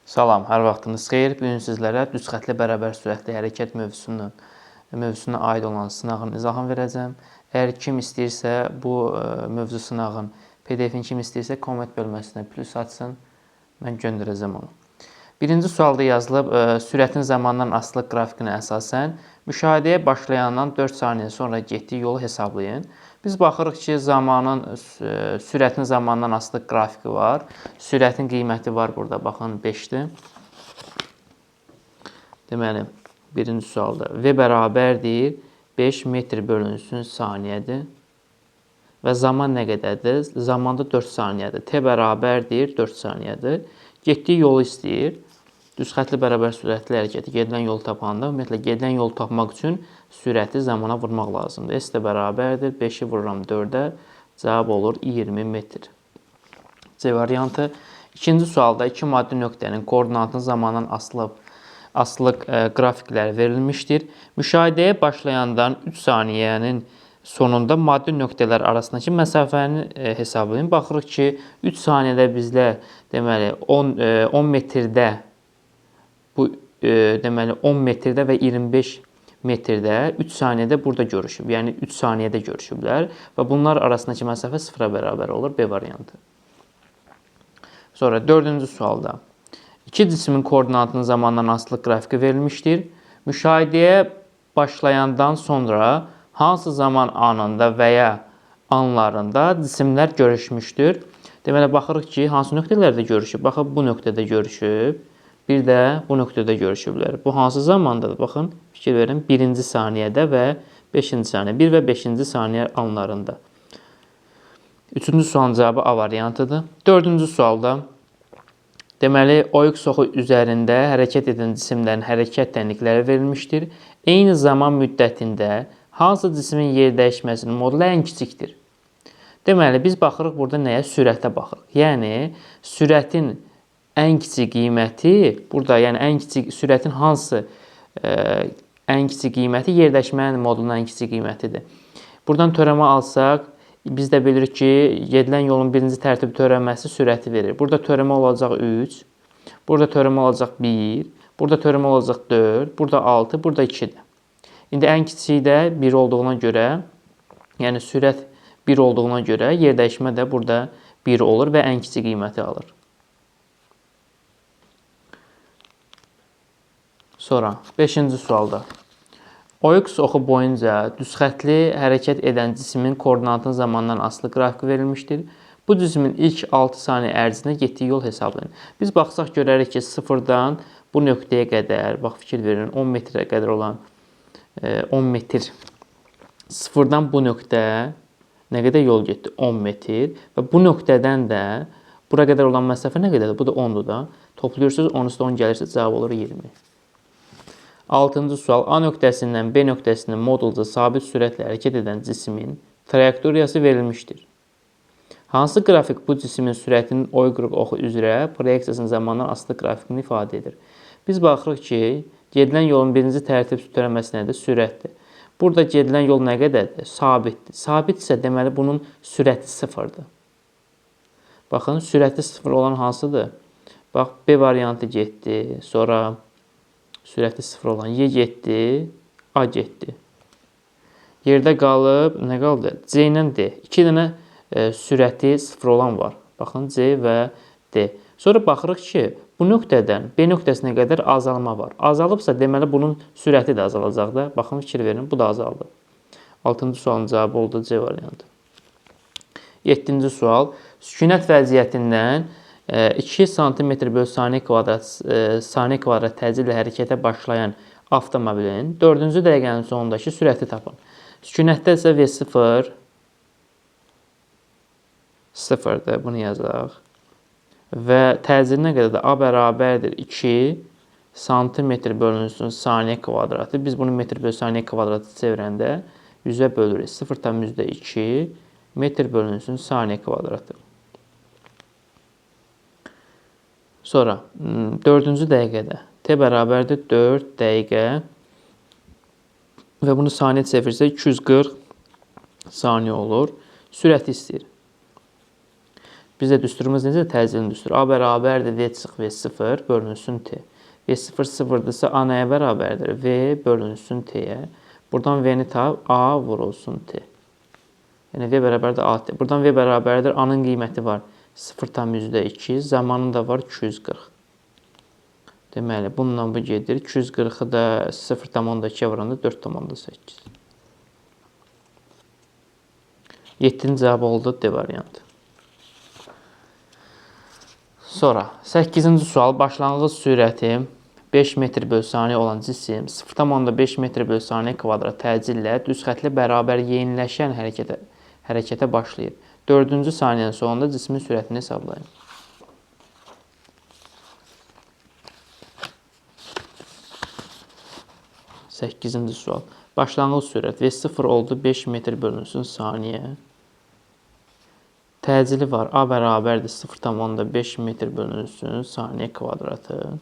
Salam, hər vaxtınız xeyir. Bu gün sizlərə düz xətli bərabər sürətli hərəkət mövzusuna aid olan sınağın izahını verəcəm. Əgər kim istəyirsə bu mövzu sınağın PDF-ini kim istəyirsə komment bölməsinə plus atsın, mən göndərəcəm onu. Birinci sualda yazılıb, sürətin zamandan asılılıq qrafikinə əsasən müşahidəyə başlayandan 4 saniyə sonra getdiyi yolu hesablayın. Biz baxırıq ki, sürətin zamandan asılılıq qrafiki var. Sürətin qiyməti var burada, baxın 5-dir. Deməli, birinci sualda V bərabərdir 5 metr bölünsün saniyədir. Və zaman nə qədərdir? Zamanda 4 saniyədir. T bərabərdir 4 saniyədir. Getdiyi yolu istəyir. Düz xətli bərabər sürətli hərəkəti gedilən yolu tapanda, ümumiyyətlə gedilən yolu tapmaq üçün sürəti zamana vurmaq lazımdır. S də bərabərdir 5-i vururam 4-ə, cavab olur 20 metr. C variantı. İkinci sualda iki maddi nöqtənin koordinatının zamandan asılılıq qrafikləri verilmişdir. Müşahidəyə başlayandan 3 saniyənin sonunda maddi nöqtələr arasındakı məsafəni hesablayın. Baxırıq ki, 3 saniyədə bizlə deməli 10 metrdə deməli 10 metrdə və 25 metrdə 3 saniyədə burada görüşüb. Yəni 3 saniyədə görüşüblər və bunlar arasındakı məsafə 0-a bərabər olur. B variantı. Sonra dördüncü sualda iki cismin koordinatının zamandan asılılıq qrafiki verilmişdir. Müşahidəyə başlayandan sonra hansı zaman anında və ya anlarında cisimlər görüşmüşdür? Deməli, baxırıq ki, hansı nöqtələrdə görüşüb? Baxın, bu nöqtədə görüşüb. Bir də bu nöqtədə görüşüblər. Bu hansı zamandadır? Baxın, fikir verin. 1-ci saniyədə və 5-ci saniyə. 1 və 5-ci saniyə anlarında. Üçüncü sualın cavabı A variantıdır. Dördüncü sualda deməli, oyuq soxu üzərində hərəkət edən cisimlərin hərəkət tənlikləri verilmişdir. Eyni zaman müddətində hansı cismin yer dəyişməsinin modulu ən kiçikdir? Deməli, biz baxırıq burada nəyə? Sürətə baxırıq. Yəni, sürətin ən kiçik qiyməti burada, yəni ən kiçik sürətin hansı ən kiçik qiyməti yer dəyişmənin modulunun ən kiçik qiymətidir. Buradan törəmə alsaq, biz də bilirik ki, gedilən yolun birinci tərtib törəməsi sürəti verir. Burada törəmə olacaq 3, burada törəmə olacaq 1, burada törəmə olacaq 4, burada 6, burada 2-dir. İndi ən kiçiyi də 1 olduğuna görə, yəni sürət 1 olduğuna görə yer dəyişmə də burada 1 olur və ən kiçik qiyməti alır. Sonra 5-ci sualda oyuq soxu boyunca düzxətli hərəkət edən cismin koordinatının zamandan asılı qrafiki verilmişdir. Bu cismin ilk 6 saniyə ərzində getdiyi yol hesablayın. Biz baxsaq görərik ki, 0-dan bu nöqtəyə qədər, bax fikir verin, 10 metrə qədər olan 10 metr 0-dan bu nöqtə nə qədər yol getdi? 10 metr və bu nöqtədən də bura qədər olan məsafə nə qədərdir? Bu da 10-dur da. Toplayırsınız, 10 üstə 10 gəlirsə cavab olur 20. 6-cı sual. A nöqtəsindən B nöqtəsinin modulca sabit sürətlə hərəkət edən cismin trayektoriyası verilmişdir. Hansı qrafik bu cismin sürətinin oyqruq oxu üzrə proyeksiyasının zamandan asılı qrafikini ifadə edir? Biz baxırıq ki, gedilən yolun birinci tərtib törəməsi nədir? Sürətdir. Burada gedilən yol nə qədərdir? Sabitdir. Sabitsə deməli bunun sürəti 0-dır. Baxın, sürəti 0 olan hansıdır? Bax, B variantı getdi, sonra sürəti 0 olan Y getdi, A getdi. Yerdə qalıb, nə qaldı? C ilə D. 2 dənə sürəti 0 olan var. Baxın, C və D. Sonra baxırıq ki, bu nöqtədən B nöqtəsinə qədər azalma var. Azalıbsa, deməli bunun sürəti də azalacaq da. Baxın, fikir verin, bu da azaldı. 6-cı sualın cavabı oldu C variantı. 7-ci sual. Sükunət vəziyyətindən 2 sm/saniyə kvadrat təcillə hərəkətə başlayan avtomobilin 4-cü dəqiqənin sonundakı sürəti tapın. Sükunətdə isə V0 0-dır, bunu yazaq. Və təcil nə qədərdir? A bərabərdir 2 sm/bölünsün saniyə kvadratı. Biz bunu metr/saniyə kvadratı çevirəndə 100-ə bölürük. 0,2 metr bölünsün saniyə kvadratı. Sonra 4-cü dəqiqədə T bərabərdir 4 dəqiqə və bunu saniyə çevirsə 240 saniyə olur. Sürəti istəyir. Bizdə düsturumuz necə? Təcilin düsturu. A bərabərdir V çıx V0 bölünsün T. V0 sıfırdırsa A nəyə bərabərdir? V bölünsün T'yə. Buradan V-ni tap, A vurulsun T. Yəni V bərabərdir AT. Buradan V bərabərdir, A-nın qiyməti var 0,2, zamanı da var 240. Deməli, bununla bu gedir. 240-ı da 0,2 vuranda 4,8. 7-ci cavab oldu D variantı. Sonra 8-ci sual. Başlanğıc sürəti 5 metr bölü saniyə olan cisim 0,5 metr bölü saniyə kvadrat təcillə düz xətlə bərabər yeniləşən hərəkətə başlayır. 4-cü saniyənin sonunda cismin sürətini hesablayın. Səkkizinci sual. Başlanğıc sürət V0 oldu 5 metr bölünsün saniyə. Təcili var. A bərabərdir 0,5 metr bölünsün saniyə kvadratı.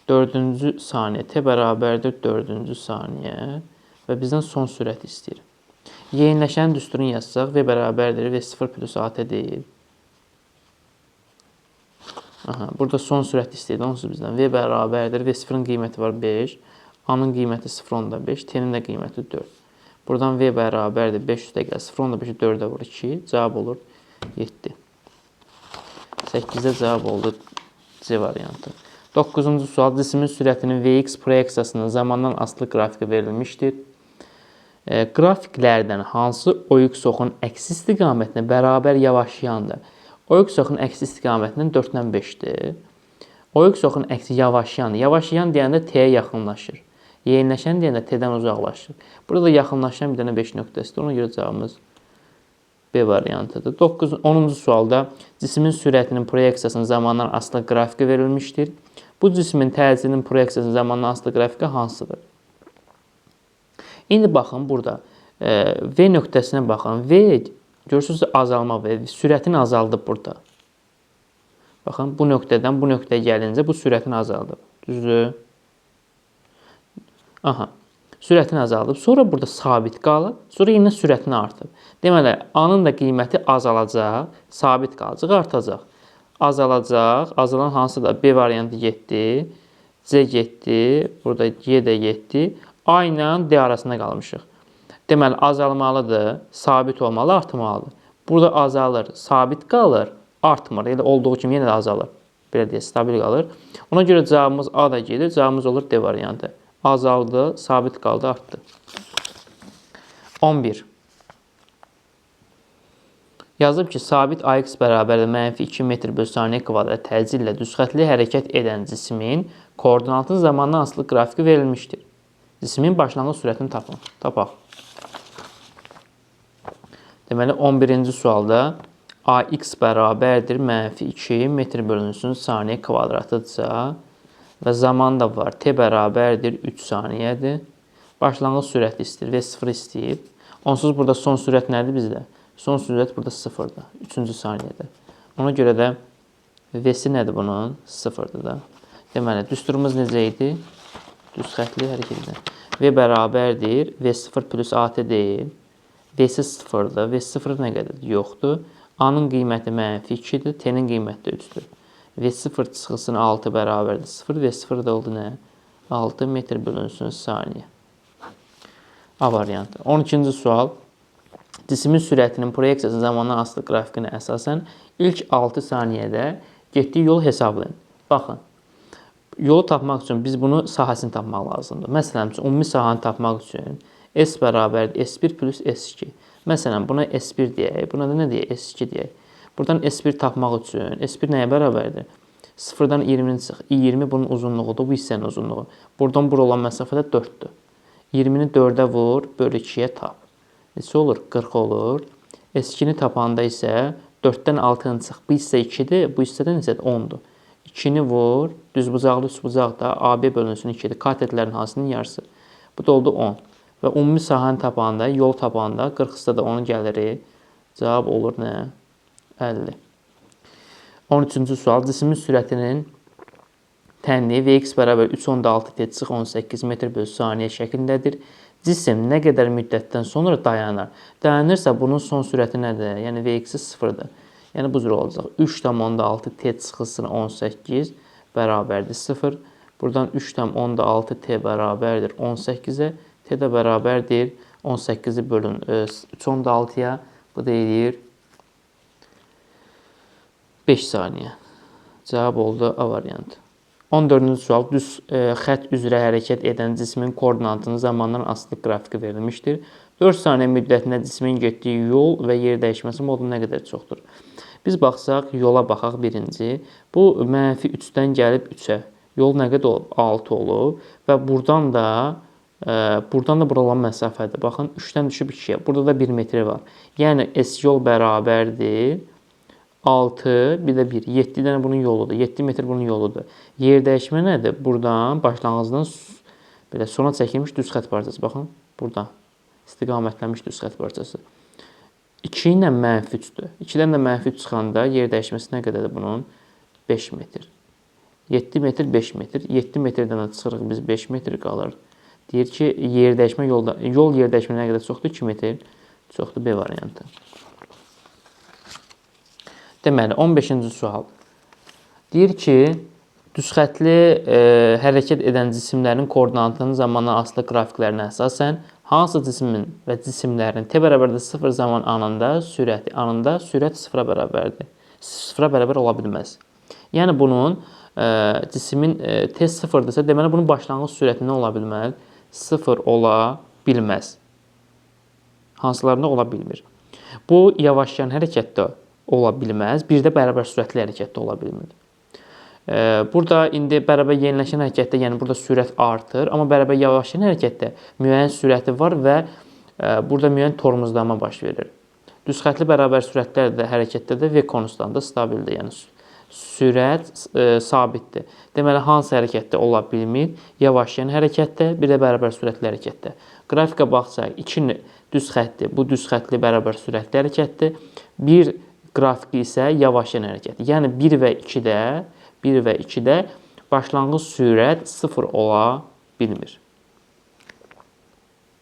4-cü saniyə T bərabərdir 4-cü saniyə və bizdən son sürət istəyir. Yeniləşən düsturunu yazsaq V bərabərdir V0 plus AT deyil. Burada son sürət istəyir. Onsuz bizdən V bərabərdir V0-ın qiyməti var 5. A-nın qiyməti 0,5, T-nin də qiyməti 4. Buradan V bərabərdir 5 üstə gəl 0,5-i 4-ə vur 2. Cavab olur 7. 8-də cavab oldu C variantı. 9-cu sual. Cismin sürətinin Vx proyeksiyasının zamandan asılı qrafiki verilmişdir. Qrafiklərdən hansı OX oxun əksi istiqamətinə bərabər yavaşlayandır? OX oxun əksi istiqamətinin 4/5-dir. OX oxun əksi yavaşlayan. Yavaşlayan deyəndə T-yə yaxınlaşır. Yeniləşən deyəndə T-dən uzaqlaşır. Burada yaxınlaşan bir dənə 5 nöqtəsidir. Ona görə cavabımız B variantıdır. 10-cu sualda cismin sürətinin proyeksiyasının zamandan asılı qrafiki verilmişdir. Bu cismin təcilinin proyeksiyasının zamandan asılı qrafiki hansıdır? İndi baxın burada V nöqtəsinə baxın. V görürsünüz azalma V. Sürətini azaldıb burada. Baxın bu nöqtədən bu nöqtəyə gəlincə bu sürətini azaldıb. Düzdür? Sürətini azaldıb. Sonra burada sabit qalıb. Sonra yenə sürətini artıb. Deməli, A-nın da qiyməti azalacaq, sabit qalacaq, artacaq. Azalacaq. Azalan hansıdır? B variantı getdi. C getdi. Burada G də getdi. A ilə D arasında qalmışıq. Deməli, azalmalıdır, sabit olmalı, artmalıdır. Burada azalır, sabit qalır, artmır. Elə olduğu kimi yenə də azalır. Belə deyək, stabil qalır. Ona görə cavabımız A da gedir. Cavabımız olur D variantı. Azaldı, sabit qaldı, artdı. 11. Yazıb ki, sabit AX bərabərdir -2 metr bölü saniyə kvadrat təcillə düzxətli hərəkət edən cismin koordinatın zamandan asılı qrafiki verilmişdir. Cismin başlanğıc sürətini tapaq. Deməli, 11-ci sualda AX bərabərdir -2 metr bölünsün saniyə kvadratıdırsa və zaman da var. T bərabərdir 3 saniyədir. Başlanğıc sürəti istəyir, V0 istəyib. Onsuz burada son sürət nədir bizdə? Son sürət burada 0-dır. 3-cü saniyədə. Ona görə də V-si nədir bunun? 0-dır da. Deməli, düsturumuz necə idi? Düz xətli hərəkət edən. V bərabərdir. V0 plus AT deyil. V-si 0-dır. V0 nə qədərdir? Yoxdur. A-nın qiyməti -2-dir. T-nin qiyməti 3-dür. V0 çıxılsın 6 bərabərdir 0. V0 da oldu nə? 6 metr bölünsün saniyə. A variantı. 12-ci sual. Cismin sürətinin proyeksiyası zamandan asılı qrafikinə əsasən ilk 6 saniyədə getdiyi yol hesablayın. Baxın. Yolu tapmaq üçün biz bunu sahəsini tapmaq lazımdır. Məsələn, ümumi sahəni tapmaq üçün S bərabərdir S1 plus S2. Məsələn, buna S1 deyək. Buna da nə deyək? S2 deyək. Buradan S1 tapmaq üçün S1 nəyə bərabərdir? 0-dan 20-ni çıx. 20 bunun uzunluğudur, bu hissənin uzunluğu. Buradan bura olan məsafə də 4-dür. 20-ni 4-ə vur, bölü 2-yə tap. Neçə olur? 40 olur. S2-ni tapanda isə 4-dən 6-nı çıx. Bu hissə 2-dir, bu hissə də necədir? 10-dur. 2-ni vur, düzbucaqlı üstbucaq da AB bölünsün 2-dir. Katetlərin hansının yarısı? Bu da oldu 10. Və ümumi sahəni tapanda, yol tapanda 40 hissə də 10 gəlir. Cavab olur nə? 50. 13-cü sual. Cismin sürətinin tənliyi Vx bərabər 3,6-18 metr bölü saniyə şəklindədir. Cisim nə qədər müddətdən sonra dayanır? Dayanırsa bunun son sürəti nədir? Yəni Vx-i 0-dır. Yəni bu cür olacaq. 3,6 t çıxılsın 18 bərabərdir 0. Buradan 3,6 t bərabərdir 18-ə. T də bərabərdir 18-i bölün 3,6-ya. Bu da eləyir 5 saniyə. Cavab oldu A variantı. 14-cü sual. Düz xətt üzrə hərəkət edən cismin koordinatının zamandan asılı qrafiki verilmişdir. 4 saniyə müddətində cismin getdiyi yol və yer dəyişməsi modu nə qədər çoxdur? Biz baxsaq, yola baxaq birinci. Bu -3-dən gəlib 3-ə. Yol nə qədər olub? 6 olub. Və buradan da bura olan məsafədir. Baxın, 3-dən düşüb 2-yə. Burada da 1 metr var. Yəni, S yol bərabərdir 6, bir də 1. 7 dənə bunun yoludur. 7 metr bunun yoludur. Yer dəyişmə nədir? Buradan, başlanğıcdan belə sona çəkilmiş düz xətt parçası. Baxın, burada. İstiqamətlənmiş düz xətt parçası. 2 ilə -3-dür. 2-dən də -3 çıxanda yer dəyişməsi nə qədərdir bunun? 5 metr. 7 metr, 5 metr. 7 metrdən də çıxırıq biz 5 metr qalır. Deyir ki, yol yer dəyişmə nə qədər çoxdur? 2 metr çoxdur. B variantı. Deməli, 15-ci sual. Deyir ki, düzxətli hərəkət edən cisimlərin koordinatının zamandan asılı qrafiklərinə əsasən hansı cismin və cisimlərin t bərabərdə 0 zaman anında sürət 0-a bərabərdir? 0-a bərabər ola bilməz. Yəni, bunun cismin t 0-dırsa, deməli, bunun başlanğıc sürəti nə ola bilməz? 0 ola bilməz. Hansılarında ola bilmir? Bu, yavaşlayan hərəkətdə ola bilməz. Bir də bərabər sürətli hərəkətdə ola bilmir. Burada indi bərabər yeniləşən hərəkətdə, yəni burada sürət artır, amma bərabər yavaşlayan hərəkətdə müəyyən sürəti var və burada müəyyən tormozlama baş verir. Düzxətli bərabər sürətlər də hərəkətdə də V konstantı stabildir, yəni sürət sabitdir. Deməli, hansı hərəkətdə ola bilmir? Yavaşlayan hərəkətdə, bir də bərabər sürətli hərəkətdə. Qrafikə baxsaq, 2 düz xəttdir, bu düz xəttli bərabər sürətli hərəkətdir. Bir qrafiki isə yavaşlayan hərəkətdir. Yəni 1 və 2-də başlanğıc sürət 0 ola bilmir.